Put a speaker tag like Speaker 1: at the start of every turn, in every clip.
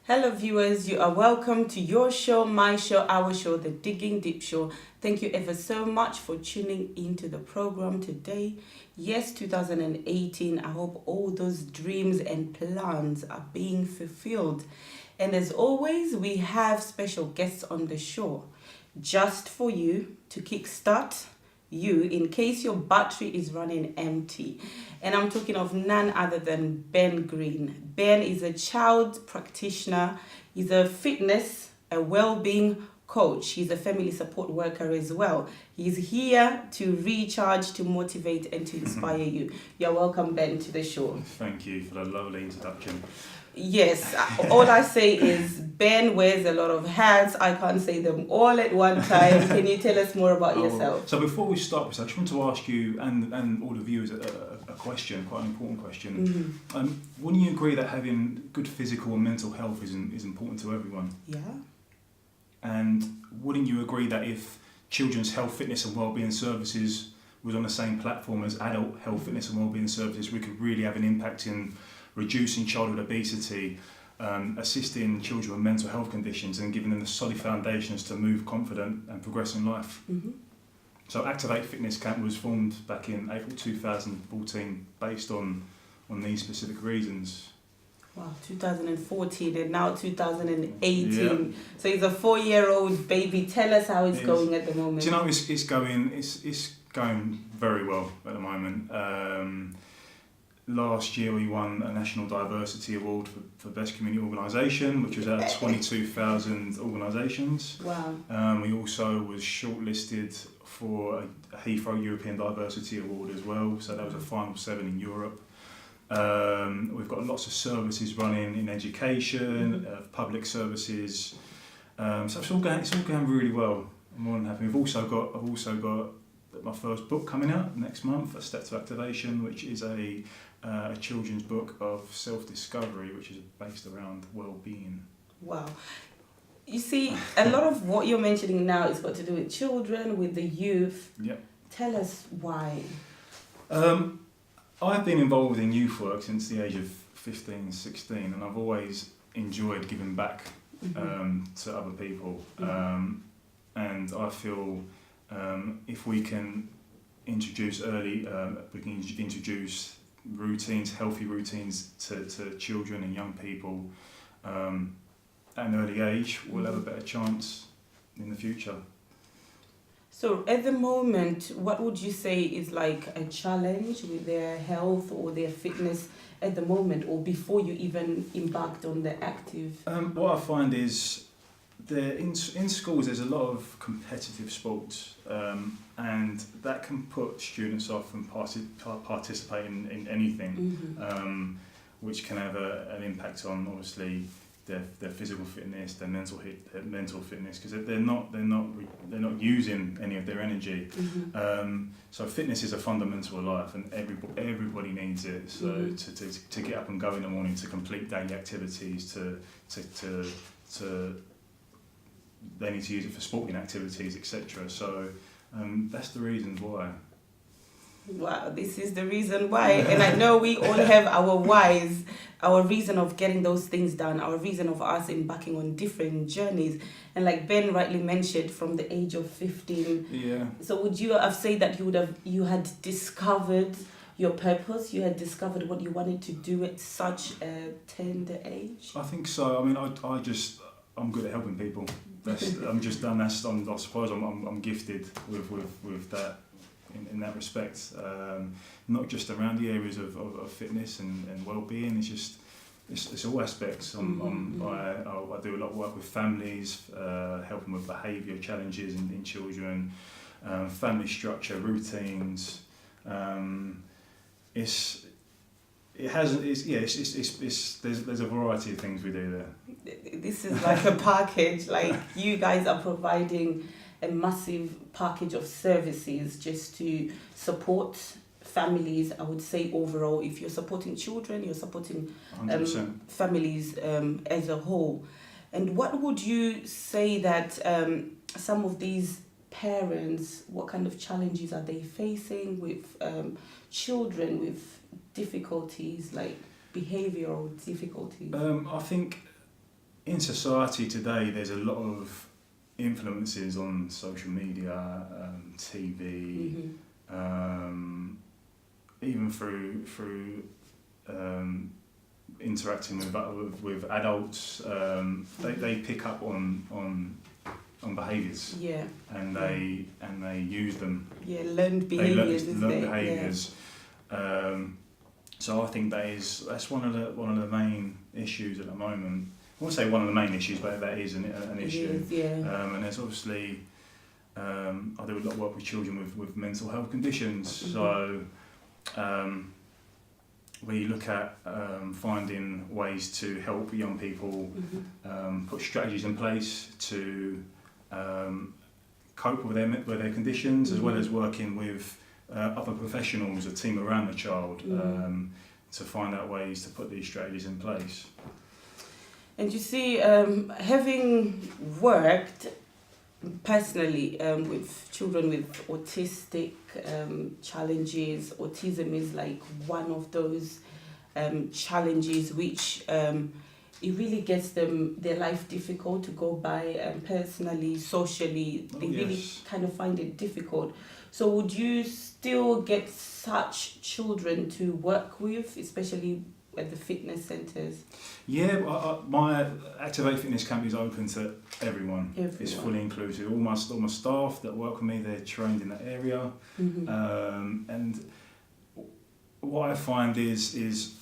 Speaker 1: Hello, viewers. You are welcome to your show, my show, our show, the Digging Deep Show. Thank you ever so much for tuning into the program today. Yes, 2018. I hope all those dreams and plans are being fulfilled. And as always, we have special guests on the show just for you to kickstart you in case your battery is running empty. And I'm talking of none other than Ben Green. Ben is a child practitioner. He's a fitness, a well-being coach. He's a family support worker as well. He's here to recharge, to motivate, and to inspire you. You're welcome, Ben, to the show.
Speaker 2: Thank you for the lovely introduction.
Speaker 1: Yes, all I say is Ben wears a lot of hats. I can't say them all at one time. Can you tell us more about yourself?
Speaker 2: So before we start, I just want to ask you and all the viewers a question, quite an important question.
Speaker 1: Mm-hmm.
Speaker 2: Wouldn't you agree that having good physical and mental health is important to everyone?
Speaker 1: Yeah.
Speaker 2: And wouldn't you agree that if children's health, fitness and wellbeing services was on the same platform as adult health, fitness and wellbeing services, we could really have an impact in reducing childhood obesity, assisting children with mental health conditions and giving them the solid foundations to move confident and progress in life.
Speaker 1: Mm-hmm.
Speaker 2: So Activate Fitness Camp was formed back in April 2014 based on these specific reasons.
Speaker 1: Wow, 2014 and now 2018.
Speaker 2: Yeah.
Speaker 1: So he's a 4-year-old baby. Tell us how it's going at the moment.
Speaker 2: Do you know, it's going very well at the moment. Last year we won a National Diversity Award for Best Community Organisation, which was out of 22,000 organisations.
Speaker 1: Wow.
Speaker 2: We also was shortlisted for a Heathrow European Diversity Award as well, so that was a final 7 in Europe. We've got lots of services running in education, public services, so it's all going really well. I'm more than happy. I've also got my first book coming out next month, A Step to Activation, which is a children's book of self-discovery, which is based around well-being.
Speaker 1: Wow. You see, a lot of what you're mentioning now is got to do with children, with the youth.
Speaker 2: Yep.
Speaker 1: Tell us why.
Speaker 2: I've been involved in youth work since the age of 15, 16, and I've always enjoyed giving back to other people. And I feel if we can introduce routines, healthy routines to children and young people at an early age, we'll have a better chance in the future.
Speaker 1: So at the moment, what would you say is like a challenge with their health or their fitness at the moment, or before you even embarked on the active?
Speaker 2: What I find is in schools there's a lot of competitive sports, and that can put students off from participating in anything, which can have an impact on obviously their physical fitness, their mental fitness, because they're not using any of their energy. So fitness is a fundamental of life, and everybody needs it. So to get up and go in the morning, to complete daily activities, to they need to use it for sporting activities, etc. So that's the reasons why.
Speaker 1: Wow, this is the reason why. And I know we all have our whys, our reason of getting those things done, our reason of us embarking on different journeys. And like Ben rightly mentioned, from the age of 15.
Speaker 2: Yeah.
Speaker 1: So would you have said that you had discovered your purpose, you had discovered what you wanted to do at such a tender age?
Speaker 2: I think so. I mean, I'm good at helping people. I suppose I'm gifted with that. In that respect, not just around the areas of fitness and well-being. It's all aspects. I do a lot of work with families, helping with behaviour challenges in children, family structure, routines. There's a variety of things we do there.
Speaker 1: This is like a package. Like you guys are providing a massive package of services just to support families. I would say overall, if you're supporting children, you're supporting families as a whole. And what would you say that some of these parents, what kind of challenges are they facing with children with difficulties, like behavioural difficulties?
Speaker 2: I think in society today, there's a lot of influences on social media, TV, even through interacting with adults. They pick up on behaviours, and they use them.
Speaker 1: Learned behaviours.
Speaker 2: Learned behaviours. So I think that's one of the main issues at the moment. I won't say one of the main issues, but that is an issue. And there's obviously I do a lot of work with children with mental health conditions. So we look at finding ways to help young people put strategies in place to cope with their conditions, as well as working with other professionals, a team around the child, to find out ways to put these strategies in place.
Speaker 1: And you see, having worked personally with children with autistic challenges, autism is like one of those challenges which it really gets their life difficult to go by, personally, socially. They really kind of find it difficult. So would you still get such children to work with, especially at the fitness centres?
Speaker 2: Yeah, my Activate Fitness Camp is open to everyone. It's fully inclusive. All my staff that work with me, they're trained in that area. And what I find is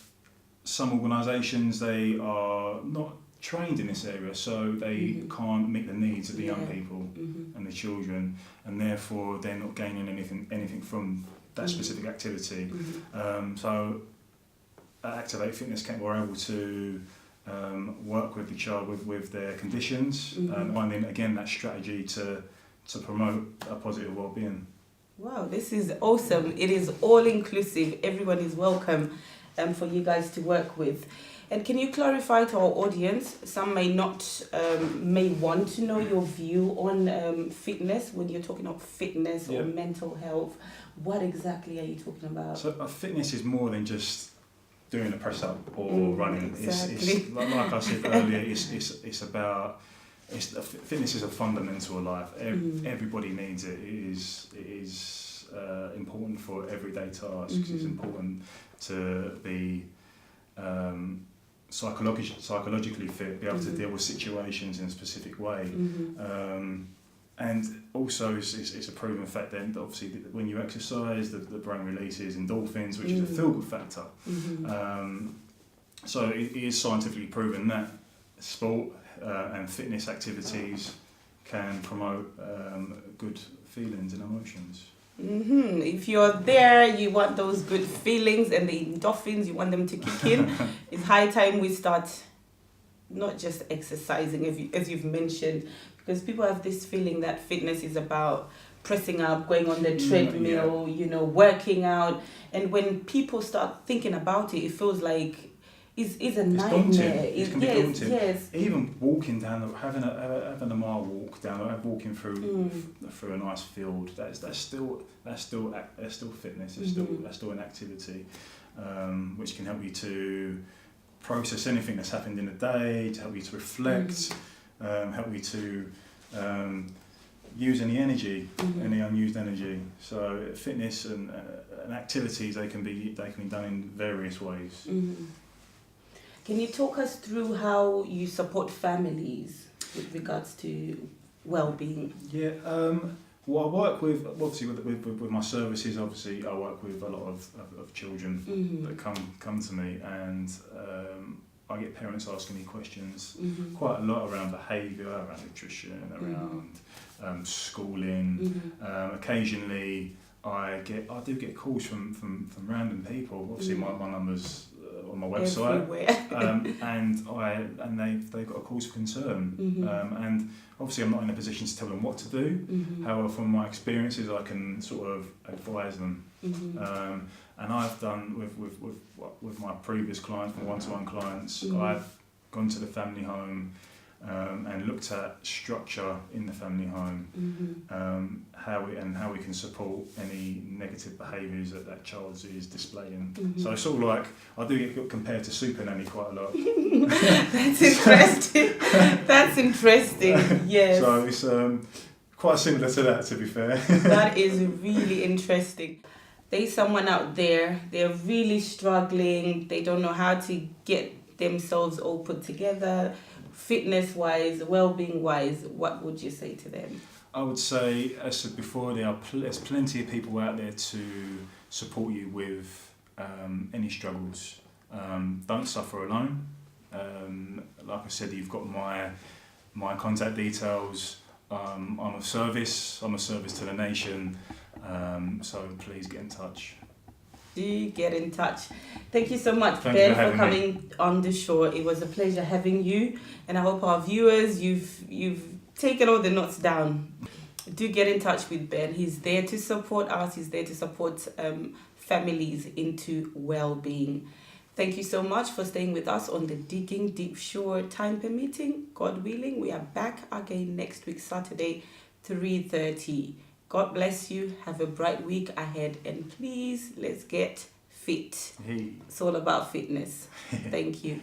Speaker 2: some organisations, they are not trained in this area, so they can't meet the needs of the young people and the children, and therefore they're not gaining anything from that specific activity. So at Activate Fitness Camp, we're able to work with the child with their conditions, finding again that strategy to promote a positive well-being.
Speaker 1: Wow, this is awesome. It is all inclusive. Everyone is welcome for you guys to work with. And can you clarify to our audience, some may want to know your view on fitness. When you're talking about fitness or mental health, what exactly are you talking about? So
Speaker 2: fitness is more than just doing a press up or running.
Speaker 1: Exactly.
Speaker 2: It's like I said earlier, it's about fitness is a fundamental of life. Everybody needs it. It is important for everyday tasks. It's important to be psychologically fit, be able to deal with situations in a specific way. And also, it's a proven fact that obviously when you exercise, the brain releases endorphins, which is a feel-good factor. So it is scientifically proven that sport and fitness activities can promote good feelings and emotions.
Speaker 1: If you're there, you want those good feelings and the endorphins, you want them to kick in. It's high time we start not just exercising, as you've mentioned, because people have this feeling that fitness is about pressing up, going on the treadmill, working out. And when people start thinking about it, it feels like it's a nightmare.
Speaker 2: It can be daunting.
Speaker 1: Yes.
Speaker 2: Even walking down, having a mile walk down, walking through a nice field. That's still fitness. That's still an activity, which can help you to process anything that's happened in the day, to help you to reflect, help you to use any energy, any unused energy. So fitness and activities, they can be done in various ways.
Speaker 1: Can you talk us through how you support families with regards to well-being?
Speaker 2: Yeah, well, I work with, obviously with my services, obviously I work with a lot of children that come to me, and I get parents asking me questions quite a lot around behaviour, around nutrition, around schooling. Occasionally I do get calls from random people. Obviously my number's on my website, and they've got a cause for concern, and obviously I'm not in a position to tell them what to do. However, from my experiences, I can sort of advise them, and I've done with my previous clients, my one-to-one clients, I've gone to the family home and looked at structure in the family home, how we can support any negative behaviours that child is displaying. So it's sort of like, I do get compared to Super Nanny quite a lot.
Speaker 1: That's interesting. That's interesting. Yes.
Speaker 2: So it's quite similar to that, to be fair.
Speaker 1: That is really interesting. There's someone out there, they're really struggling, they don't know how to get themselves all put together, fitness-wise, well-being-wise. What would you say to them?
Speaker 2: I would say, as I said before, there's plenty of people out there to support you with any struggles. Don't suffer alone. Like I said, you've got my contact details. I'm of service. I'm a service to the nation. So please get in touch.
Speaker 1: Do get in touch. Thank you so much,
Speaker 2: Thank
Speaker 1: Ben,
Speaker 2: you for
Speaker 1: for
Speaker 2: having
Speaker 1: coming on the show. It was a pleasure having you, and I hope our viewers, you've taken all the notes down. Do get in touch with Ben. He's there to support us. He's there to support families into well-being. Thank you so much for staying with us on the Digging Deep Show. Time permitting, God willing, we are back again next week, Saturday, 3:30. God bless you. Have a bright week ahead. And please, let's get fit.
Speaker 2: Hey.
Speaker 1: It's all about fitness. Thank you.